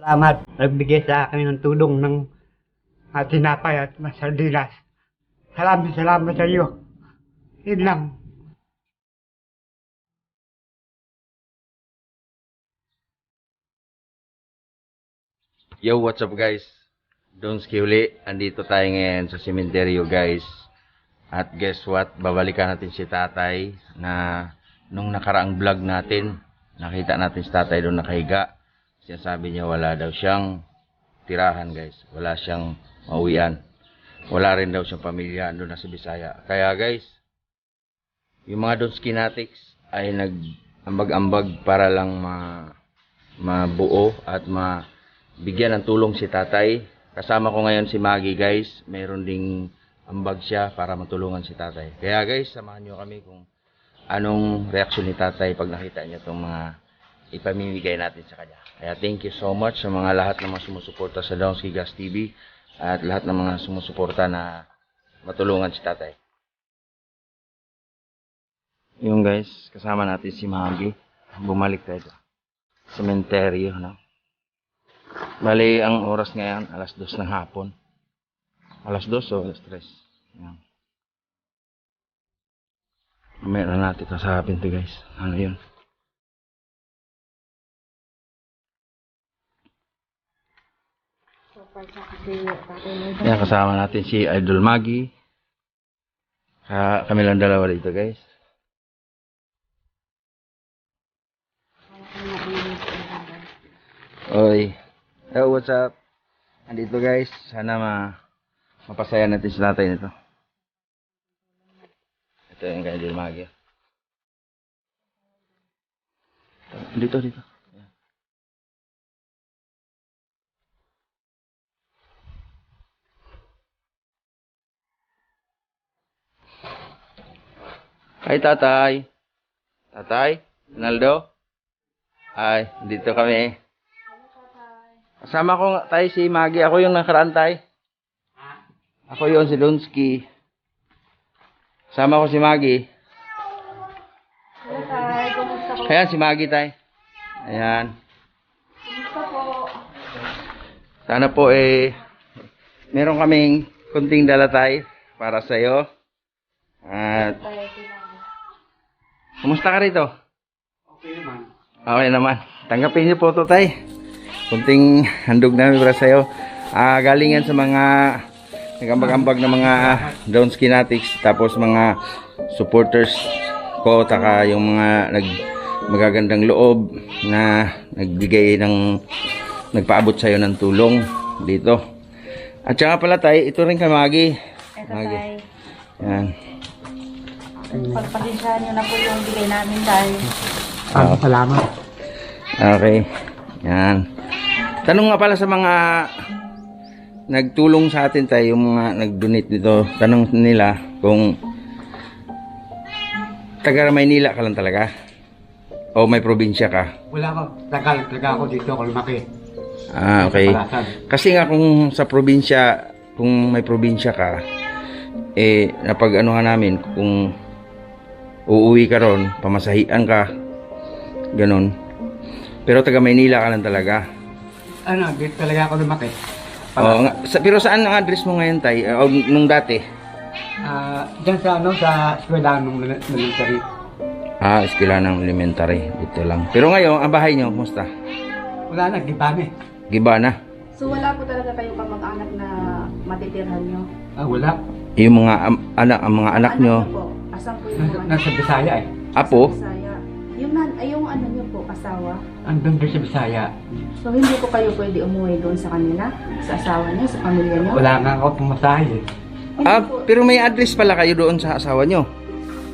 Salamat. Nagbigay sa akin ng tulong ng tinapay at sardinas. Salamat sa iyo. Yun lang. Yo, what's up guys? Donski uli. Andito tayo ngayon sa sementeryo guys. At guess what? Babalikan natin si tatay na nung nakaraang vlog natin, nakita natin si tatay doon nakahiga. Sinasabi niya wala daw siyang tirahan guys. Wala siyang mauwian. Wala rin daw siyang pamilya doon na sa Bisaya. Kaya guys, yung mga Donski Natics ay nag-ambag-ambag para lang mabuo at bigyan ng tulong si tatay. Kasama ko ngayon si Maggie guys. Mayroon ding ambag siya para matulungan si tatay. Kaya guys, samahan nyo kami kung anong reaksyon ni tatay pag nakita niya itong mga ipamimigay natin sa kanya. Kaya thank you so much sa mga lahat ng mga sumusuporta sa Donski Gas TV at lahat ng mga sumusuporta na matulungan si tatay. Yung guys, kasama natin si Maggie. Bumalik tayo sa sementeryo, no? Bali, ang oras ngayon, alas 2 ng hapon. Alas 2 o alas 3. Yan. Meron natin kasapin to guys. Ano yun? Yan, kasama natin si Idol Maggie. Kami lang dalawa dito guys. Oy. Hello, what's up? Andito guys, sana mapasaya natin si tatay nito. Ito yung kay Idol Maggie. Dito. Ayan. Hi tatay. Tatay? Ronaldo? Ay, dito kami. Kasama ko tayo si Maggie. Ako yung nakaraan tay. Ako yung si Donski. Kasama ko si Maggie. Hello, tay. Kumusta po? Ayan si Maggie tay. Ayan. Kumusta po? Sana po meron kaming kunting dala tay para sa iyo. At Tay, kailangan. kumusta ka rito? Okay naman. Okay naman. Tanggapin niyo po ito tay. Kunting handog namin para sa iyo. Galingan sa mga nagambag-ambag na mga Donski Natics, tapos mga supporters ko, taka yung mga magagandang loob na nagpaabot sa iyo ng tulong dito. At saka pala tay, ito rin kay Maggie. Eto, tay. Yan. Pagpasensyahan nyo na po yung bigay namin, tay. Salamat. Okay. Yan. Tanong nga pala sa mga nagtulong sa atin tayo, yung mga nag-donate dito. Tanong nila kung taga Maynila ka lang talaga o may probinsya ka. Wala ko. Tagal ako dito. Ako lumaki. Okay. Palasan. Kasi nga kung sa probinsya, kung may probinsya ka, napag-anuhan namin kung uuwi ka ron, pamasahian ka, ganun. Pero taga Maynila ka lang talaga. Dito talaga ako lumaki. Oo nga. Pero saan ang address mo ngayon tay? O nung dati? Diyan sa eskwela nung military. Eskwela ng elementary. Dito lang. Pero ngayon, ang bahay nyo, kumusta? Wala na, gibane. Giba na? So, wala po talaga kayong kamag-anak na matitirhan nyo? Wala. Yung mga ang mga anak nyo, po? Asan po yung mga Nasa Bisaya apo? Bisaya. Yung ano nyo po, asawa? Andun din sa Bisaya. So, hindi po kayo pwede umuwi doon sa kanila? Sa asawa nyo, sa pamilya nyo? Wala nga ako pumasahe. Hindi po. Pero may address pala kayo doon sa asawa nyo.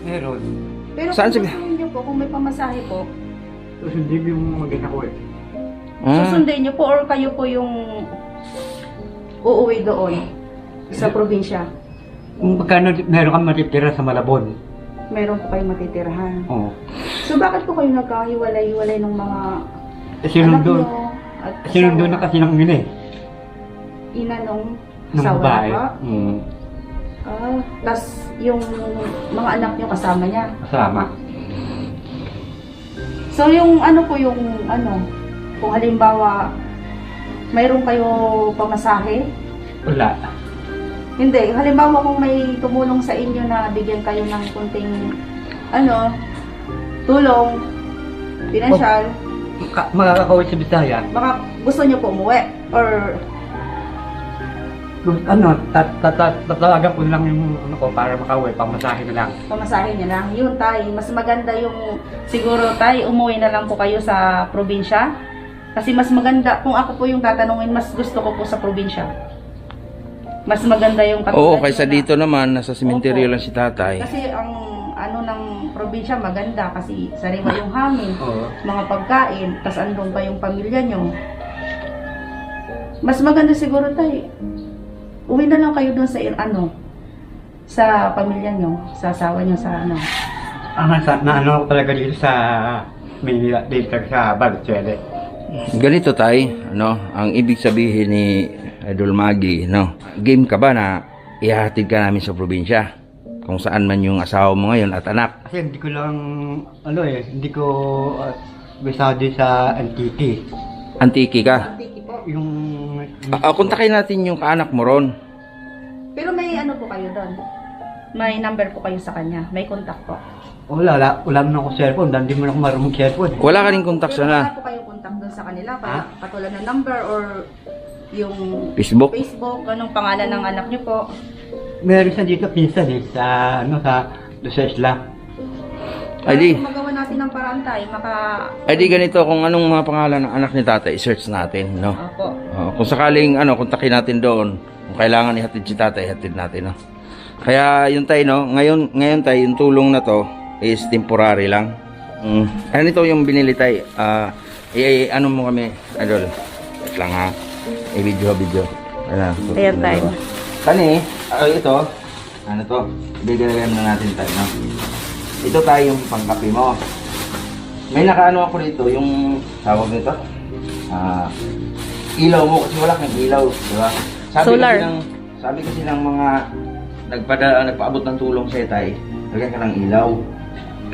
Meron. Pero Saan kung sabi- susundin nyo po, kung may pamasahe po, Susundin yung maganda ko susundin nyo po or kayo po yung uuwi doon sa probinsya? Kung magkano meron kang matitira sa Malabon. Meron po kayong matitirahan. Oo. So, bakit po kayo nagkahiwalay-hiwalay ng mga Sinundo. anak nyo at Sinundo na kasi ng ina ina nung ng asawa babae. na po? Tas yung mga anak nyo kasama niya. Kasama. So, yung ano po yung ano, kung halimbawa mayroon kayo pamasahe? Wala. Hindi. Halimbawa kung may tumulong sa inyo na bigyan kayo ng kunting tulong, pinansyal, Makakawin sa Bisaya. baka gusto nyo po umuwi or Tatalaga ko lang yung ko para makauwi, pamasahe na lang. pamasahe niya lang. Yun, tay. Mas maganda yung siguro, tay, umuwi na lang po kayo sa probinsya. Kasi mas maganda, kung ako po yung tatanungin, mas gusto ko po sa probinsya. Mas maganda yung Oo, katulad kaysa nyo na- dito naman, nasa sementeryo Opo. lang si tatay. Kasi ang ng probinsya maganda kasi sariwa yung hangin, Oo. mga pagkain, tas andun pa yung pamilya nyo. Mas maganda siguro, tay. Uwi na lang kayo doon sa sa pamilya nyo, sa asawa nyo, sa Naano ko talaga dito sa Manila, dito sa Valenzuela. Ganito tay, ang ibig sabihin ni Idol Maggie, game ka ba na ihahatid ka namin sa probinsya? Kung saan man yung asawa mo ngayon at anak. Kasi hindi ko lang, hindi ko bisado sa Antique. Antiki ka. Antiki po. Yung Kontakin natin yung kaanak mo ron. Pero may po kayo doon. May number po kayo sa kanya. May contact po. wala naman ako cellphone, hindi mo na ako marunong cellphone. Wala ka rin kontak Pero sana. wala po kayong contact doon sa kanila. Katulad ng number or yung Facebook. Facebook, anong pangalan ng anak niyo po. Meron siya dito pinsan sa doon sa isla. Ay di, Kung magawa natin ng paraan tayo, ganito kung anong mga pangalan ng anak ni tatay, search natin, Opo. Kung sakaling kontakin natin doon, kung kailangan ihatid si tatay, hatid natin, Kaya yun tayo, ngayon tayo, yung tulong na to is temporary lang. Ano ito yung binili tayo? Ano mo kami, Idol? Wait lang ha. Video. Ayan tayo. Kani, ito, ano to? Bigyan na natin tayo, Ito tayo yung pangkape mo. May nakaano ako dito, yung tawag nito. Ilaw mo kasi wala kang ilaw, di ba? Solar. Sabi kasi ng mga nagpaabot ng tulong sa tay, lagyan ka ng ilaw.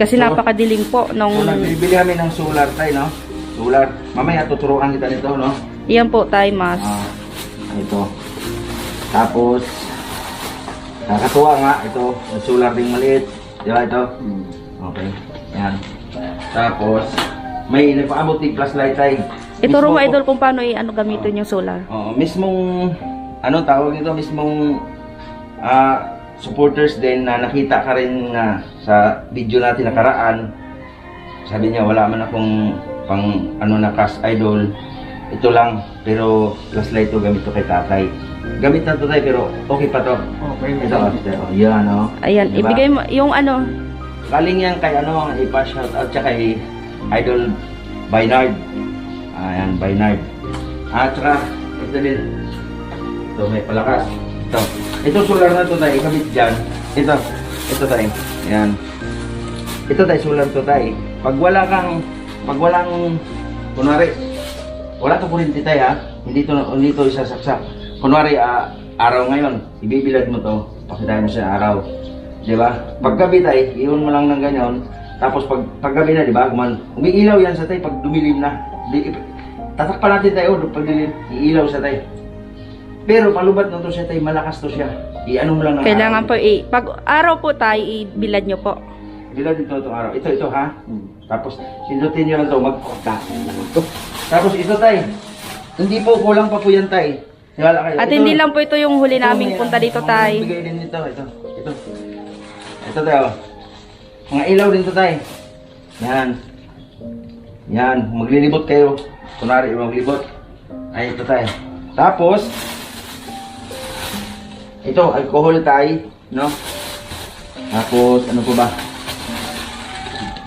Kasi So, napakadilim po nung... So, nagbibili kami ng solar tayo, Solar. Mamaya tuturuan kita nito, Yan po tayo, mas. Ito. Tapos, nakakatuwa nga, ito, yung solar ding maliit. Di ba ito? Okay. Yan. Tapos, may nagpaabot ng flashlight tayo. Ituro mo, Idol, kung paano gamitin yung solar. Mismong, tawag nito, mismong supporters din na nakita ka rin sa video natin nakaraan. Sabi niya, wala man akong na cash idol. Ito lang, pero flashlight to gamit to kay tatay. Gamit na to tayo, pero okay pa to. Okay. Ito, yan, Ayan, Diba? ibigay mo yung Galing yan kay ipa-shout out siya kay Idol Baynard. Ayan, Baynard. Tsaka, ito din. Ito, may palakas. Ito solar na to tayo, ikabit dyan. Ito tayo. Ayan. Ito tayo, solar to tayo. Pag walang, kunwari, wala to kuryente tayo ha. Hindi to isasaksak. Kunwari, araw ngayon, ibibilad mo to, pakitain mo sa araw. Diba? Paggabi tayo, iyon mo lang ng ganyan. Tapos paggabi na, diba? Umiilaw yan sa tayo pag dumilim na. Tatakpan natin tayo, pag dilim, iilaw sa tayo. Pero palubat na to siya tayo, malakas to siya. I-ano mo lang ng kailangan araw. po pag araw po tayo, ibilad nyo po. Bilad dito itong araw. Ito ha. Tapos, sindutin nyo lang ito, Tapos ito tayo. Hindi po, kulang pa po yan tayo. Tiwala kayo. At hindi lang po ito yung huli naming punta dito tayo. Bigay din dito, ito tayo. Mga ilaw din to tayo. Yan, maglilibot kayo. Kunwari, maglibot. Ay, ito tayo. Tapos, ito, alcohol tayo, Tapos, ano po ba?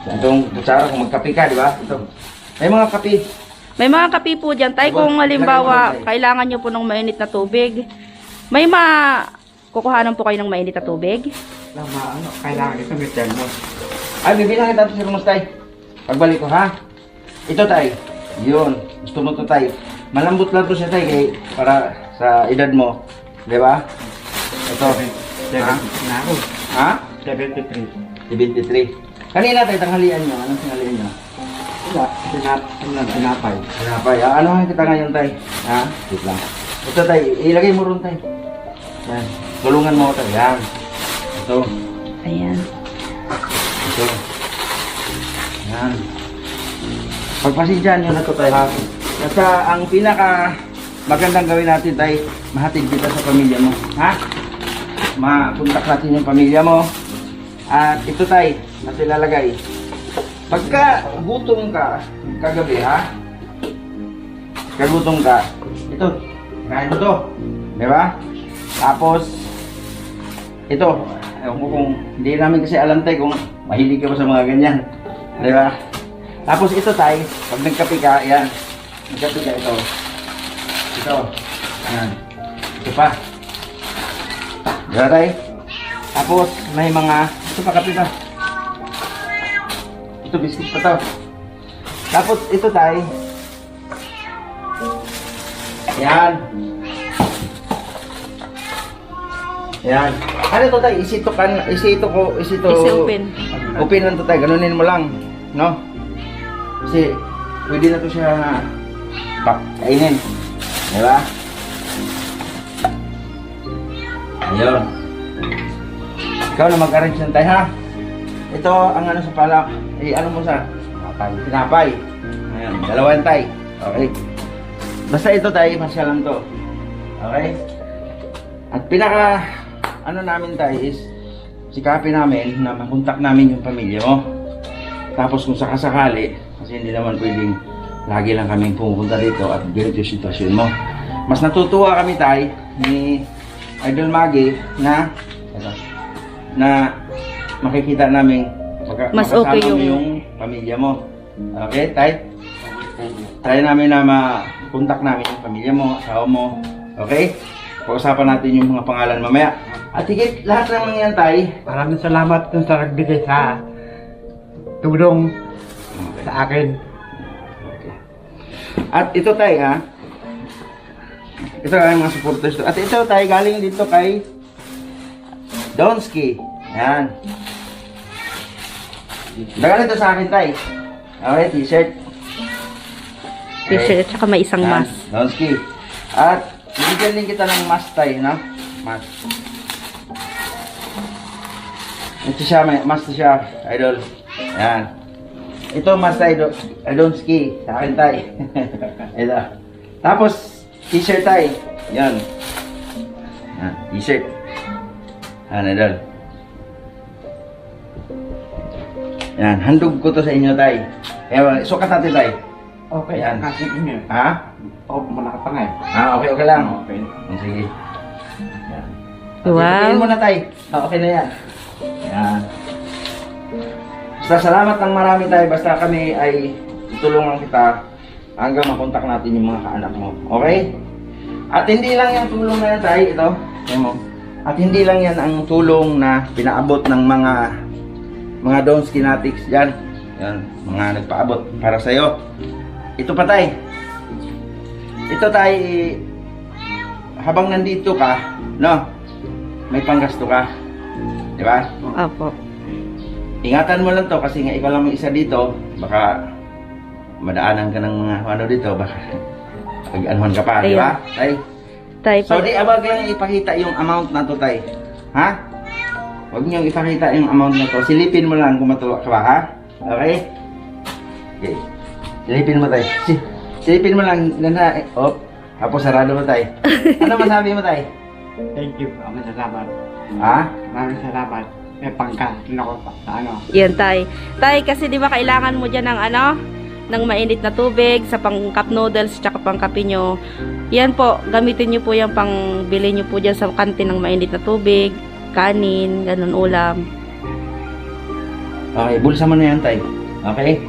Itong kutsara, kung magkape ka, di ba? Ito. May mga kape. May mga kape po dyan tayo kung halimbawa kailangan nyo po ng mainit na tubig. May kukuhanan po kayo ng mainit na tubig. Kailangan ito may thermos. Ay, bibilang kita sa rumos tayo. Pagbalik ko, ha? Ito tayo. Yun. Gusto mo to tayo. Malambot lang to siya tayo para sa edad mo. Di ba? Ito. Ha? Na ako. Ha? 73. 73. Kanina tayo, tanghalian nyo. Anong tanghalian nyo? Tinapay. Tinapay. Ano kita ngayon, tay? Ha? Wait lang. Ito, tay. Ilagay mo ron, tay. Yan. Tulungan mo, tay. Yan. Ito. Ayan. Ito. Yan. Pagpasensyahan nyo na ito, tay, ha? Basta ang pinaka magandang gawin natin, tay, mahatid kita sa pamilya mo. Ha? Makontak natin yung pamilya mo. At ito, tay, natin lalagay. Pagka gutom ka, kagabi, ha? Kagutom ka, ito, kain mo to. Di ba? Tapos, ito, ewan ko kung, hindi namin kasi alam, tay, kung mahilig ka ba sa mga ganyan. Di ba? Tapos ito, tay, pag nagkape ka, yan. Nagkape ka, ito. Ito. Yan. Ito pa. Di ba, tay? Tapos, may mga, ito pa, kape pa. Ito, biscuit pa to. Tapos, ito, tay. Yan. Yan. Ano to, tay? Isito Isi-open. Open lang to, tay. Ganunin mo lang. No? Kasi, pwede na to siya kainin. Diba? Ayun. Ikaw na mag-arrange ng tay, ha? Ito, ang ano sa palak. Ano mo sa? Tinapay. Ayan. Dalawa yan, tay. Okay. Basta ito, tay. Masya lang to. Okay? At pinaka, ano namin, tay, is sikapin namin na makontak namin yung pamilya mo. Tapos kung sakasakali, kasi hindi naman pwedeng lagi lang kaming pumupunta dito at ganito yung sitwasyon mo. Mas natutuwa kami, tay, ni Idol Maggie na makikita namin Mas okay yung pamilya mo. Okay, tay? Try namin na makontak namin yung pamilya mo, asawa mo. Okay? Pag-usapan natin yung mga pangalan mamaya. At higit lahat ng mga yan, tay. Maraming salamat dun sa nagbigay sa tulong sa akin. Okay. At ito, tay, ha? Ito ay mga supporters to. At ito, tay, galing dito kay Donsky. Yan. Dagan ito sa akin, tay. Okay, t-shirt. T-shirt, tsaka may isang Yan, mask. Donsky. At bigyan din kita ng mask, tay, no? Mask. Ito siya, may mask to siya, idol. Yan. Ito, mask, tay, Donsky. Sa akin, tay. Ito. Tapos, t-shirt, tay. Yan. Yan, t-shirt. Yan, idol. Yan, handog ko to sa inyo, tay. Kaya, sukat natin, tay. Okay, Yan. kasi inyo. Ha? O, malakapangay. Okay lang. Okay. Sige. Yan. Wow. Tingin mo na, tay. Okay na yan. Yan. Basta salamat ng marami, tay. Basta kami ay tutulungan kita hanggang makontak natin yung mga kaanak mo. Okay? At hindi lang yung tulong na yan, tay. Ito. Tingnan mo. At hindi lang yan ang tulong na pinaabot ng mga Donsky Natics yan. Yan, mga nagpaabot para sa'yo. Ito pa, tay. Ito, tay, habang nandito ka, no, may panggasto ka. Di ba? Opo. Ingatan mo lang to kasi nga ikaw lang may isa dito. Baka madaanan ka ng mga ano dito. Baka pag-anuhan ka pa, di ba? Tay. Tay, So, di abag lang ipakita yung amount na to, tay. Ha? Huwag niyong ipakita yung amount na to. Silipin mo lang kung matuwa ka ba, ha? Okay? Okay. Silipin mo, tay. Silipin mo lang. Oh, tapos sarado mo, tay. Ano masabi mo, tay? Thank you. Maraming salamat. Ha? Maraming salamat. May pangkain ako sa ano. yan, tay. Tay, kasi di ba kailangan mo dyan ng ano? Ng mainit na tubig, sa pang cup noodles, tsaka pang kape nyo. Yan po, gamitin nyo po yung pang bili nyo po dyan sa kantin ng mainit na tubig, kanin, ganun ulam. Okay, bulsa mo na yan, tay. Okay?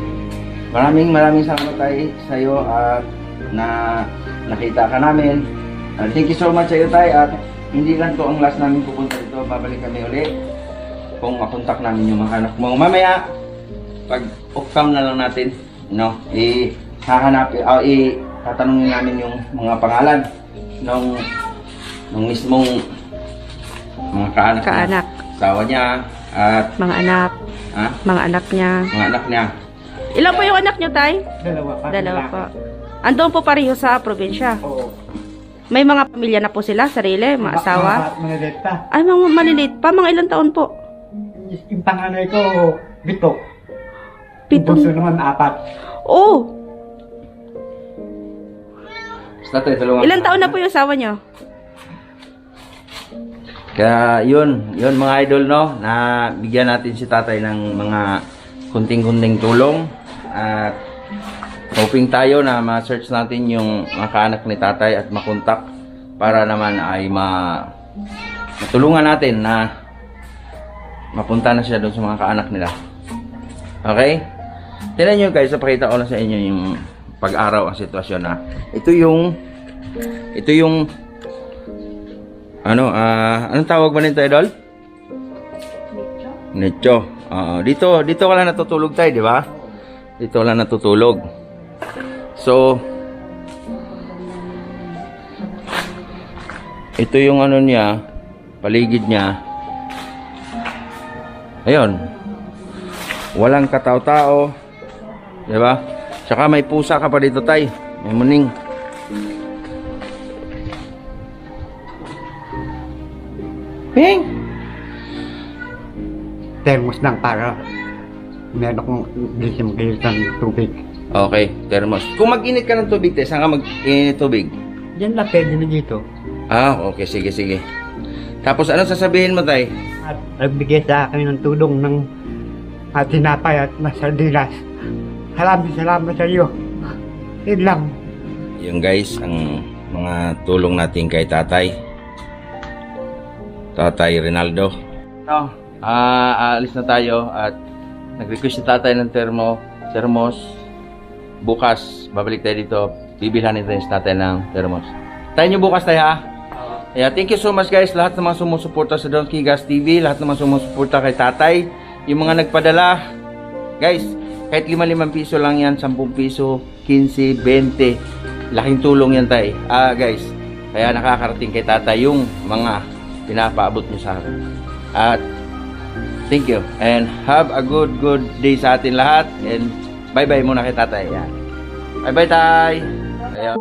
Maraming salamat, tay, sa'yo at na nakita ka namin. Thank you so much sa'yo, tay. At hindi lang to ang last namin pupunta dito. Babalik kami ulit kung makontak namin yung mga anak mo. Mamaya, pag off-cam na lang natin, no, tatanungin namin yung mga pangalan ng mismong mga kaanak. Kaanak, Asawa niya at mga anak, ha? mga anak niya. Mga anak niya. Ilan po yung anak nyo, tay? Dalawa pa. Dalawa po. Andun po pareho sa probinsya. Oo. May mga pamilya na po sila, sarili, mga asawa. Mga deta. Ay, mga maliliit pa. Mga ilang taon po? Yung panganay ko, bito. Yung Pitong. bunso naman, 4. Oh! Tatay, tulungan. Ilang taon na po yung asawa nyo? Kaya yun mga idol, no, na bigyan natin si tatay ng mga kunting-kunting tulong at hoping tayo na ma-search natin yung mga kaanak ni tatay at makontak para naman ay matulungan natin na mapunta na siya doon sa mga kaanak nila. Okay? Tingnan nyo guys, napakita ko lang sa inyo yung pag-araw ang sitwasyon na ito yung anong tawag ba nito, idol? Nicho. Dito ka lang natutulog tayo, di ba? Dito ka lang natutulog. So, ito yung ano niya, paligid niya. Ayun. Walang katao-tao. Di ba? Tsaka may pusa ka pa dito, tay. May muning. Ping! Termos lang para meron akong gising ng tubig. Okay, thermos. Kung mag-init ka ng tubig, te, saan ka mag-init tubig? Yan lang, pwede na dito. Okay, sige. Tapos, ano sasabihin mo, tay? At nagbigay sa akin ng tulong ng tinapay at sardinas. Salamat sa iyo. Yun lang. Yung guys, ang mga tulong natin kay tatay. Tatay Rinaldo. Aalis na tayo at nag-request si tatay ng thermos. Bukas, babalik tayo dito. Bibilhanin tayo si tatay ng thermos. Tayo nyo bukas tayo, ha? Yeah, thank you so much guys. Lahat ng mga sumusuporta sa Don Gas TV. Lahat ng mga sumusuporta kay tatay. Yung mga nagpadala. Guys, kahit 5 piso lang yan. 10 piso, 15, 20. Laking tulong yan tayo. Guys, kaya nakakarating kay tatay yung mga pinapaabot niyo sa akin. At thank you. And have a good day sa atin lahat. And bye-bye muna kay tatay. Yan. Bye-bye, tay. Ayan.